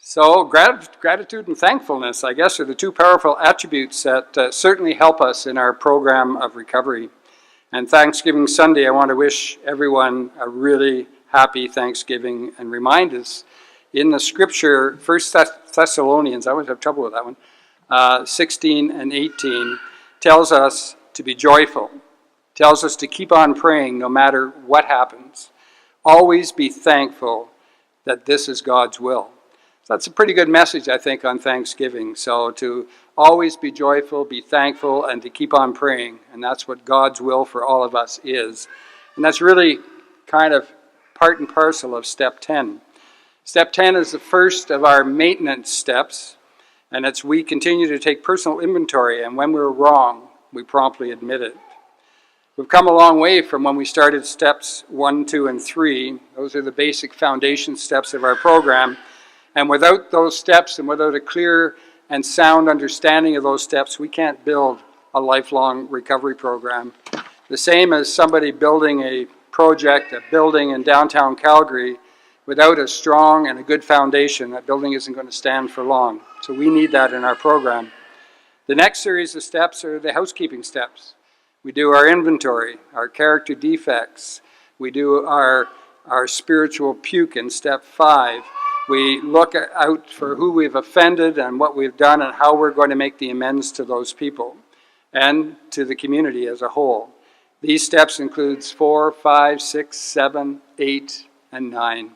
So gratitude and thankfulness, I guess, are the two powerful attributes that certainly help us in our program of recovery. And Thanksgiving Sunday, I want to wish everyone a really happy Thanksgiving and remind us in the scripture, 1 Thessalonians, I always have trouble with that one, 16 and 18, tells us to be joyful, tells us to keep on praying no matter what happens. Always be thankful that this is God's will. So that's a pretty good message, I think, on Thanksgiving. So to always be joyful, be thankful, and to keep on praying. And that's what God's will for all of us is. And that's really kind of part and parcel of step 10. Step 10 is the first of our maintenance steps. And it's we continue to take personal inventory. And when we're wrong, we promptly admit it. We've come a long way from when we started steps 1, 2, and 3. Those are the basic foundation steps of our program. And without those steps and without a clear and sound understanding of those steps, we can't build a lifelong recovery program. The same as somebody building a project, a building in downtown Calgary, without a strong and a good foundation, that building isn't going to stand for long. So we need that in our program. The next series of steps are the housekeeping steps. We do our inventory, our character defects. We do our spiritual puke in step 5. We look out for who we've offended and what we've done and how we're going to make the amends to those people and to the community as a whole. These steps includes 4, 5, 6, 7, 8, and 9.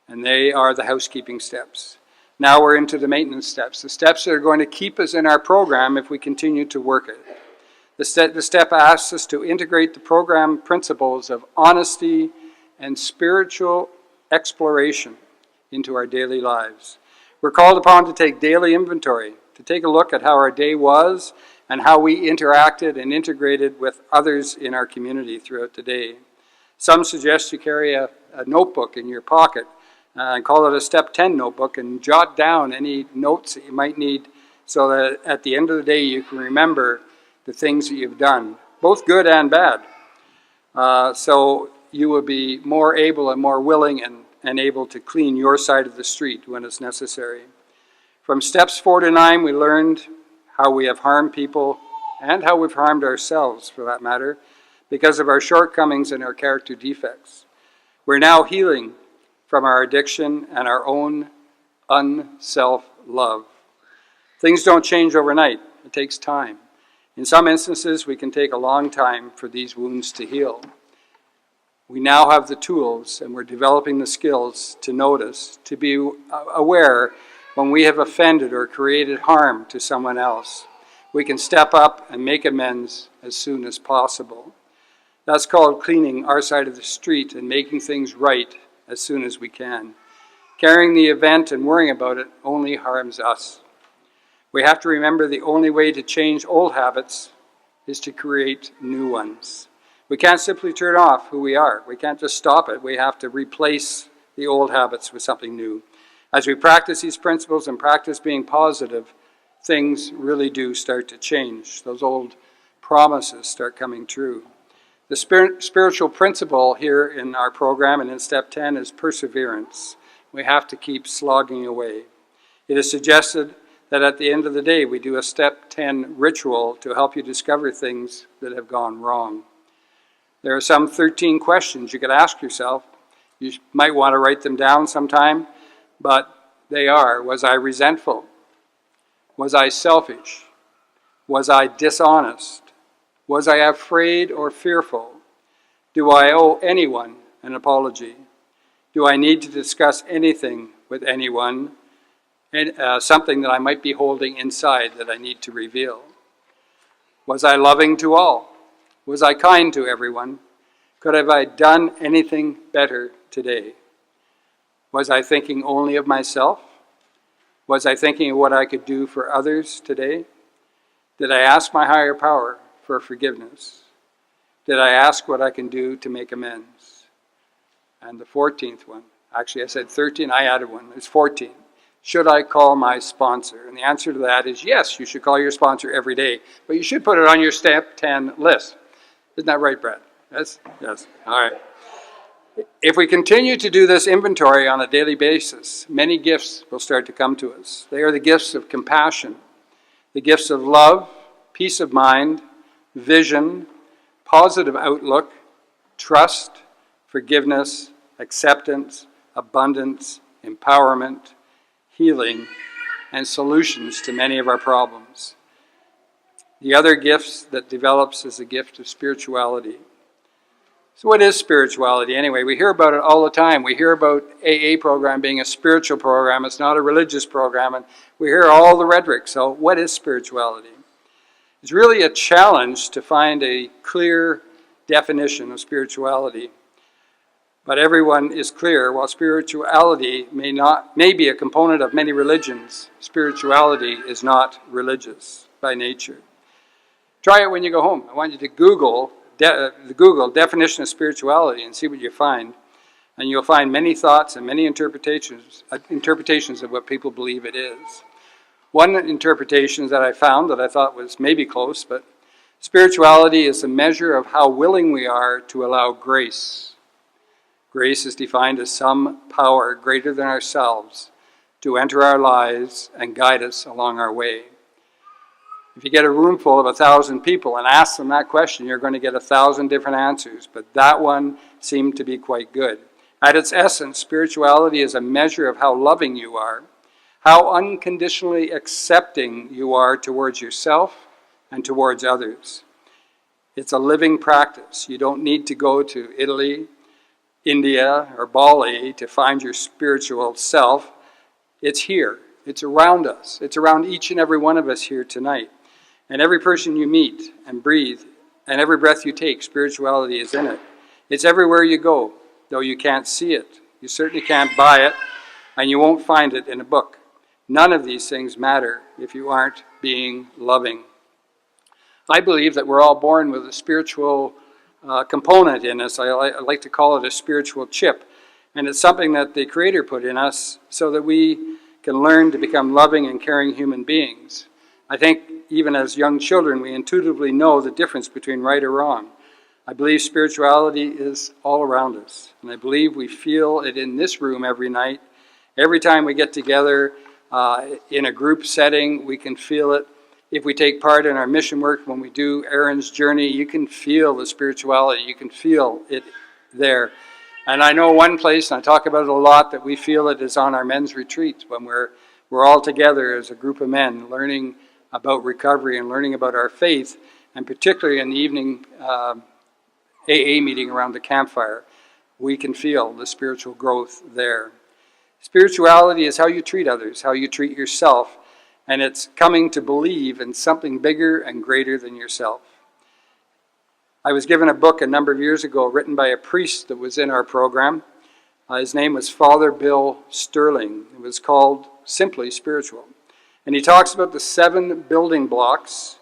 And they are the housekeeping steps. Now we're into the maintenance steps, the steps that are going to keep us in our program if we continue to work it. The step asks us to integrate the program principles of honesty and spiritual exploration into our daily lives. We're called upon to take daily inventory, to take a look at how our day was and how we interacted and integrated with others in our community throughout the day. Some suggest you carry a notebook in your pocket and call it a step 10 notebook and jot down any notes that you might need so that at the end of the day you can remember the things that you've done, both good and bad. So you will be more able and more willing and able to clean your side of the street when it's necessary. From steps 4 to 9, we learned how we have harmed people and how we've harmed ourselves, for that matter, because of our shortcomings and our character defects. We're now healing from our addiction and our own unself-love. Things don't change overnight. It takes time. In some instances, we can take a long time for these wounds to heal. We now have the tools and we're developing the skills to notice, to be aware when we have offended or created harm to someone else. We can step up and make amends as soon as possible. That's called cleaning our side of the street and making things right as soon as we can. Carrying the event and worrying about it only harms us. We have to remember the only way to change old habits is to create new ones. We can't simply turn off who we are. We can't just stop it. We have to replace the old habits with something new. As we practice these principles and practice being positive, things really do start to change. Those old promises start coming true. The spiritual principle here in our program and in step 10 is perseverance. We have to keep slogging away. It is suggested that at the end of the day, we do a step 10 ritual to help you discover things that have gone wrong. There are some 13 questions you could ask yourself. You might want to write them down sometime, but they are: was I resentful? Was I selfish? Was I dishonest? Was I afraid or fearful? Do I owe anyone an apology? Do I need to discuss anything with anyone, something that I might be holding inside that I need to reveal? Was I loving to all? Was I kind to everyone? Could have I done anything better today? Was I thinking only of myself? Was I thinking of what I could do for others today? Did I ask my higher power for forgiveness? Did I ask what I can do to make amends? And the 14th one, actually I said 13, I added one, it's 14. Should I call my sponsor? And the answer to that is yes, you should call your sponsor every day, but you should put it on your step 10 list. Isn't that right, Brad? Yes? Yes. All right. If we continue to do this inventory on a daily basis, many gifts will start to come to us. They are the gifts of compassion, the gifts of love, peace of mind, vision, positive outlook, trust, forgiveness, acceptance, abundance, empowerment, healing, and solutions to many of our problems. The other gifts that develops is the gift of spirituality. So what is spirituality anyway? We hear about it all the time. We hear about AA program being a spiritual program. It's not a religious program. And we hear all the rhetoric. So what is spirituality? It's really a challenge to find a clear definition of spirituality. But everyone is clear, while spirituality may be a component of many religions, spirituality is not religious by nature. Try it when you go home. I want you to Google definition of spirituality and see what you find. And you'll find many thoughts and many interpretations of what people believe it is. One interpretation that I found that I thought was maybe close, but spirituality is a measure of how willing we are to allow grace. Grace is defined as some power greater than ourselves to enter our lives and guide us along our way. If you get a room full of 1,000 people and ask them that question, you're going to get 1,000 different answers, but that one seemed to be quite good. At its essence, spirituality is a measure of how loving you are, how unconditionally accepting you are towards yourself and towards others. It's a living practice. You don't need to go to Italy, India, or Bali to find your spiritual self. It's here. It's around us. It's around each and every one of us here tonight. And every person you meet and breathe, and every breath you take, spirituality is in it. It's everywhere you go, though you can't see it. You certainly can't buy it, and you won't find it in a book. None of these things matter if you aren't being loving. I believe that we're all born with a spiritual component in us. I like to call it a spiritual chip. And it's something that the Creator put in us so that we can learn to become loving and caring human beings. I think even as young children, we intuitively know the difference between right or wrong. I believe spirituality is all around us. And I believe we feel it in this room every night. Every time we get together in a group setting, we can feel it. If we take part in our mission work, when we do Aaron's Journey, you can feel the spirituality. You can feel it there. And I know one place, and I talk about it a lot, that we feel it is on our men's retreats when we're all together as a group of men learning about recovery and learning about our faith, and particularly in the evening AA meeting around the campfire, we can feel the spiritual growth there. Spirituality is how you treat others, how you treat yourself, and it's coming to believe in something bigger and greater than yourself. I was given a book a number of years ago written by a priest that was in our program. His name was Father Bill Sterling. It was called Simply Spiritual. And he talks about the 7 building blocks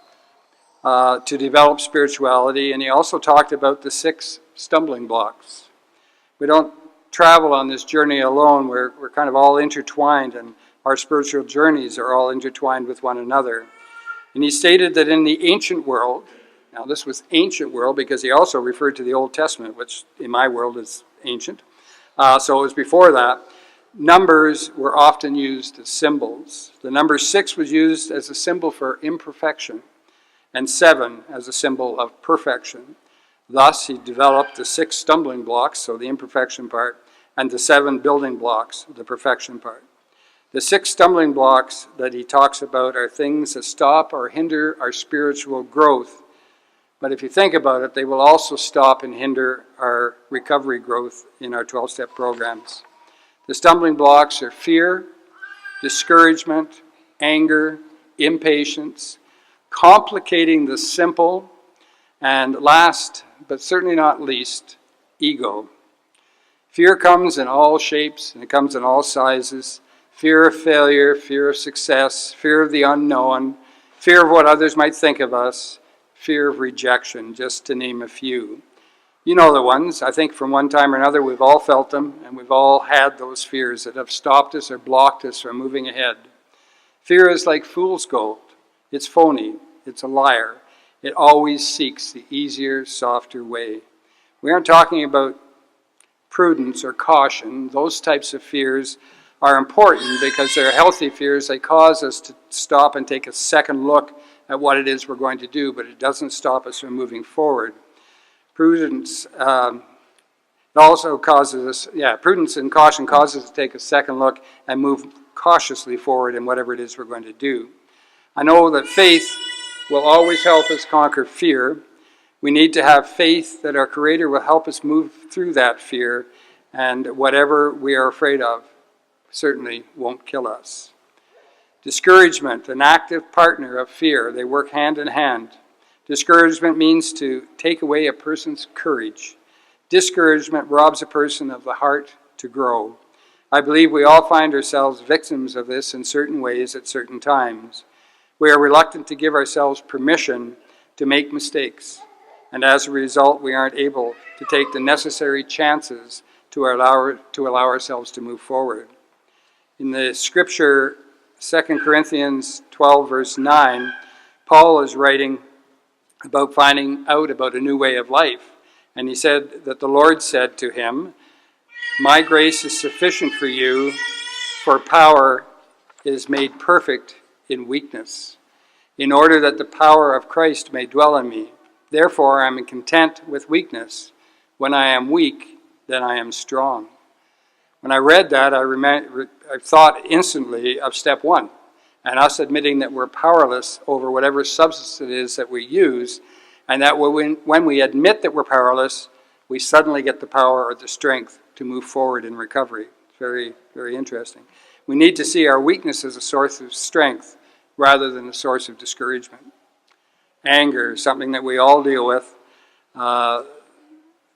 to develop spirituality, and he also talked about the 6 stumbling blocks. We don't travel on this journey alone. We're kind of all intertwined, and our spiritual journeys are all intertwined with one another. And he stated that in the ancient world, now this was ancient world because he also referred to the Old Testament, which in my world is ancient. So it was before that. Numbers were often used as symbols. The number 6 was used as a symbol for imperfection, and 7 as a symbol of perfection. Thus, he developed the 6 stumbling blocks, so the imperfection part, and the 7 building blocks, the perfection part. The 6 stumbling blocks that he talks about are things that stop or hinder our spiritual growth. But if you think about it, they will also stop and hinder our recovery growth in our 12-step programs. The stumbling blocks are fear, discouragement, anger, impatience, complicating the simple, and last, but certainly not least, ego. Fear comes in all shapes and it comes in all sizes. Fear of failure, fear of success, fear of the unknown, fear of what others might think of us, fear of rejection, just to name a few. You know the ones. I think from one time or another we've all felt them, and we've all had those fears that have stopped us or blocked us from moving ahead. Fear is like fool's gold. It's phony. It's a liar. It always seeks the easier, softer way. We aren't talking about prudence or caution. Those types of fears are important because they're healthy fears. They cause us to stop and take a second look at what it is we're going to do, but it doesn't stop us from moving forward. Prudence also causes us, prudence and caution causes us to take a second look and move cautiously forward in whatever it is we're going to do. I know that faith will always help us conquer fear. We need to have faith that our Creator will help us move through that fear, and whatever we are afraid of certainly won't kill us. Discouragement, an active partner of fear. They work hand in hand. Discouragement means to take away a person's courage. Discouragement robs a person of the heart to grow. I believe we all find ourselves victims of this in certain ways at certain times. We are reluctant to give ourselves permission to make mistakes, and as a result, we aren't able to take the necessary chances to allow ourselves to move forward. In the scripture, 2 Corinthians 12, verse 9, Paul is writing about finding out about a new way of life. And he said that the Lord said to him, "My grace is sufficient for you, for power is made perfect in weakness, in order that the power of Christ may dwell in me. Therefore I am content with weakness. When I am weak, then I am strong." When I read that, I thought instantly of step one, and us admitting that we're powerless over whatever substance it is that we use, and that when we admit that we're powerless, we suddenly get the power or the strength to move forward in recovery. It's very, very interesting. We need to see our weakness as a source of strength rather than a source of discouragement. Anger is something that we all deal with,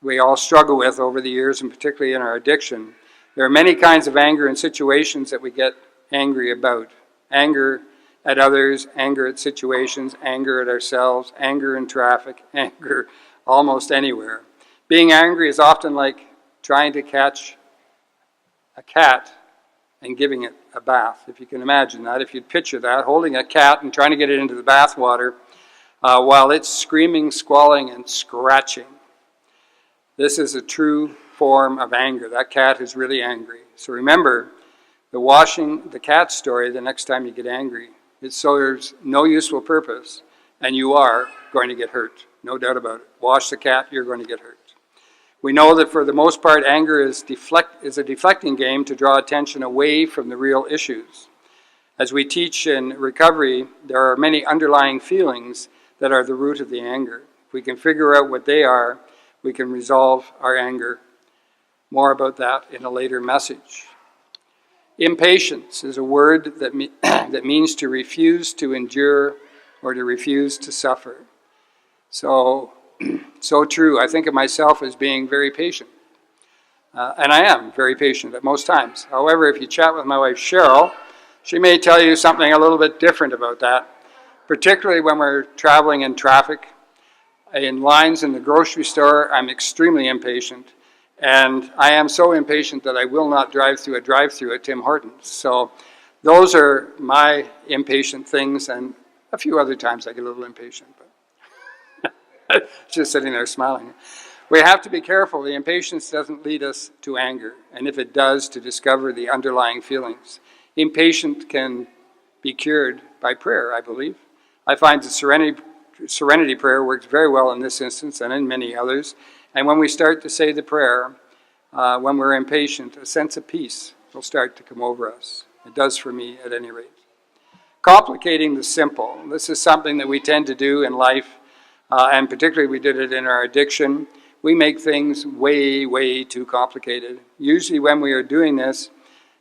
we all struggle with over the years, and particularly in our addiction. There are many kinds of anger and situations that we get angry about. Anger at others, anger at situations, anger at ourselves, anger in traffic, anger almost anywhere. Being angry is often like trying to catch a cat and giving it a bath. If you can imagine that, if you'd picture that, holding a cat and trying to get it into the bath water while it's screaming, squalling, and scratching. This is a true form of anger. That cat is really angry. So remember, the washing the cat story the next time you get angry. It serves no useful purpose, and you are going to get hurt. No doubt about it. Wash the cat, you're going to get hurt. We know that for the most part, anger is a deflecting game to draw attention away from the real issues. As we teach in recovery, there are many underlying feelings that are the root of the anger. If we can figure out what they are, we can resolve our anger. More about that in a later message. Impatience is a word that means to refuse to endure or to refuse to suffer. So true. I think of myself as being very patient. And I am very patient at most times. However, if you chat with my wife Cheryl, she may tell you something a little bit different about that, particularly when we're traveling in traffic. In lines in the grocery store, I'm extremely impatient. And I am so impatient that I will not drive through a drive-thru at Tim Hortons. So those are my impatient things, and a few other times I get a little impatient, but just sitting there smiling. We have to be careful. The impatience doesn't lead us to anger, and if it does, to discover the underlying feelings. Impatience can be cured by prayer, I believe. I find the serenity prayer works very well in this instance and in many others. And when we start to say the prayer, when we're impatient, a sense of peace will start to come over us. It does for me at any rate. Complicating the simple. This is something that we tend to do in life, and particularly we did it in our addiction. We make things way, way too complicated. Usually when we are doing this,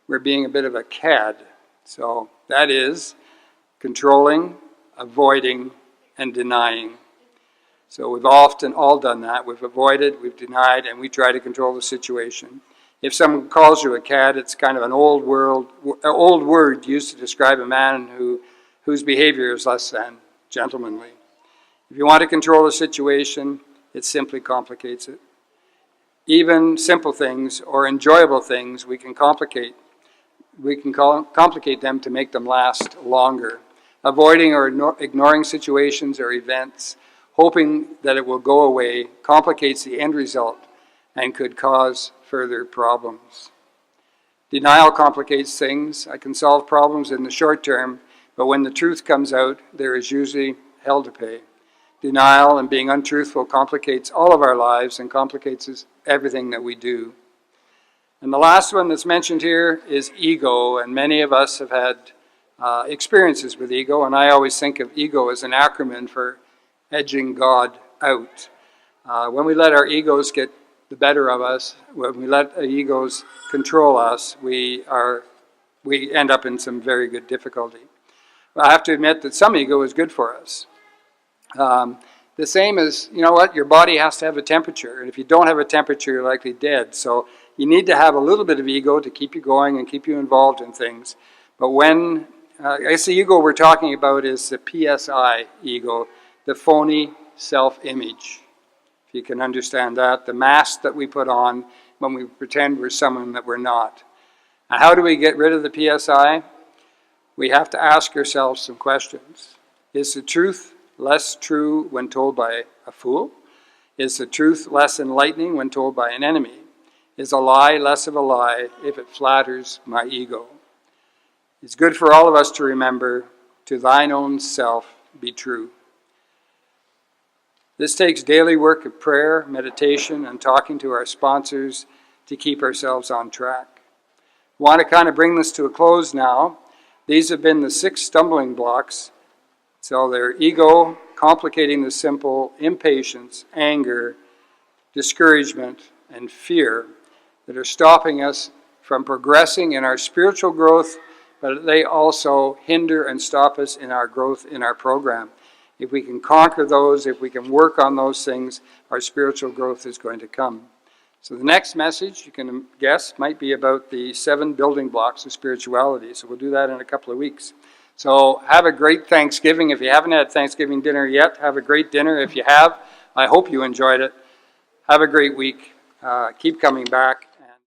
we're being a bit of a cad. So that is controlling, avoiding, and denying. So we've often all done that. We've avoided, we've denied, and we try to control the situation. If someone calls you a cad, it's kind of an old word used to describe a man whose behavior is less than gentlemanly. If you want to control a situation, it simply complicates it. Even simple things or enjoyable things we can complicate. We can complicate them to make them last longer. Avoiding or ignoring situations or events, hoping that it will go away, complicates the end result and could cause further problems. Denial complicates things. I can solve problems in the short term, but when the truth comes out, there is usually hell to pay. Denial and being untruthful complicates all of our lives and complicates everything that we do. And the last one that's mentioned here is ego, and many of us have had experiences with ego, and I always think of ego as an acronym for edging God out. When we let our egos get the better of us, when we let our egos control us, we end up in some very good difficulty. I have to admit that some ego is good for us. The same as, you know what, your body has to have a temperature, and if you don't have a temperature, you're likely dead. So you need to have a little bit of ego to keep you going and keep you involved in things. But when, I guess the ego we're talking about is the PSI ego, the phony self-image. If you can understand that, the mask that we put on when we pretend we're someone that we're not. Now, how do we get rid of the PSI? We have to ask ourselves some questions. Is the truth less true when told by a fool? Is the truth less enlightening when told by an enemy? Is a lie less of a lie if it flatters my ego? It's good for all of us to remember, to thine own self be true. This takes daily work of prayer, meditation, and talking to our sponsors to keep ourselves on track. I want to kind of bring this to a close now. These have been the 6 stumbling blocks. So they're ego, complicating the simple, impatience, anger, discouragement, and fear that are stopping us from progressing in our spiritual growth, but they also hinder and stop us in our growth in our program. If we can conquer those, if we can work on those things, our spiritual growth is going to come. So the next message, you can guess, might be about the 7 building blocks of spirituality. So we'll do that in a couple of weeks. So have a great Thanksgiving. If you haven't had Thanksgiving dinner yet, have a great dinner. If you have, I hope you enjoyed it. Have a great week. Keep coming back.